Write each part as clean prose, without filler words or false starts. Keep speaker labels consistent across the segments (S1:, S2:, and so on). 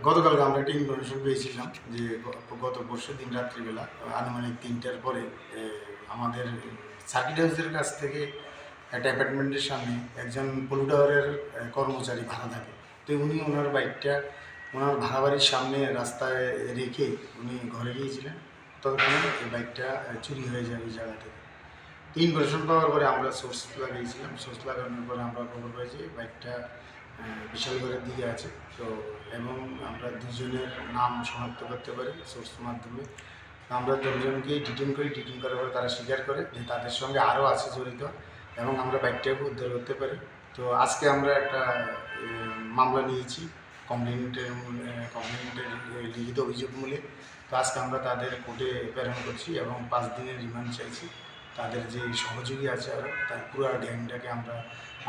S1: গতকালকে আমরা একটা ইনফরমেশন পেয়েছিলাম যে গত পরশু দিন রাত্রিবেলা আনুমানিক 3টার পরে আমাদের সার্কিট হাউসের কাছ থেকে একটা অ্যাপার্টমেন্টের সামনে একজন পলু টাওয়ারের কর্মচারী ভাড়া থাকে। তো উনি ওনার বাইকটা ওনার ভাড়া বাড়ির সামনে রাস্তায় রেখে উনি ঘরে গিয়েছিলেন। ততক্ষণে এই বাইকটা চুরি হয়ে যায় ওই জায়গা থেকে। তো ইনফরমেশন পাওয়ার পরে আমরা সোর্স লাগিয়েছিলাম। সোর্স লাগানোর পরে আমরা খবর পাই যে বাইকটা বিশালগড়ের দিকে আছে। তো এবং আমরা দুজনের নাম শনাক্ত করতে পারি সোর্সের মাধ্যমে। আমরা দুজনকেই ডিটেন করি। ডিটেন করার পরে তারা স্বীকার করে যে তাদের সঙ্গে আরও আছে জড়িত এবং আমরা বাইকটাকে উদ্ধার করতে পারি। তো আজকে আমরা একটা মামলা নিয়েছি কমপ্লেন্টের লিখিত অভিযোগ মূলে। তো আজকে আমরা তাদের কোর্টে প্রেরণ করছি এবং 5 দিনের রিমান্ড চাইছি। তাদের যে সহযোগী আছে আরও তার পুরো গ্যাংটাকে আমরা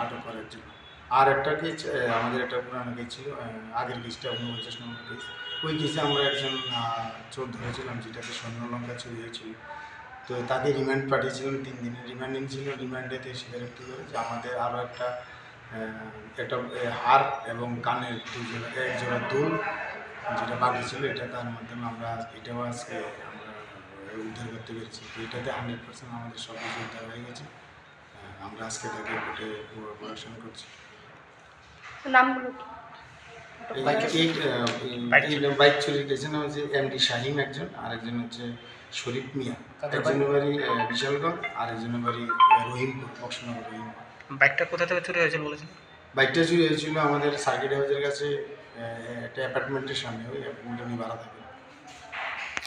S1: আটক করার জন্য। আর একটা কেস আমাদের একটা পুরানো কেস ছিল, আগের কেসটা 49 নম্বর কেস। ওই কেসে আমরা একজন চোর ধরেছিলাম যেটাতে স্বর্ণলঙ্কা চুরি হয়েছিল। তো তাকে রিমান্ড পাঠিয়েছিলাম 3 দিনের রিমান্ডিং ছিল। রিমান্ডেতে স্বীকারোক্তি করে যে আমাদের আরও একটা হার এবং কানের এক জোড়া দুল যেটা বাকি ছিল, এটা তার মাধ্যমে আমরা এটাও আজকে আমরা উদ্ধার করতে পেরেছি। তো এটাতে 100% আমাদের সব কিছু উদ্ধার হয়ে গেছে। আমরা আজকে তাকে কোর্টে প্রোডাকশন করছি।
S2: নামগুলো
S1: বাইক চুরির কেসের নাম হচ্ছে এমডি শাহিম একজন, আরেকজন হচ্ছে শরীফ মিয়া। একজনের বাড়ি বিশালগড়, আরেকজনের বাড়ি রহিমপুর, বক্সনগর রহিমপুর।
S3: বাইকটা কোথা থেকে চুরি হয়েছিল বলেছেন?
S1: বাইকটা চুরি হয়েছিল আমাদের সার্কিট হাউসের কাছে একটা অ্যাপার্টমেন্টের সামনে। ওই অ্যাপার্টমেন্টে উনি ভাড়া থাকেন।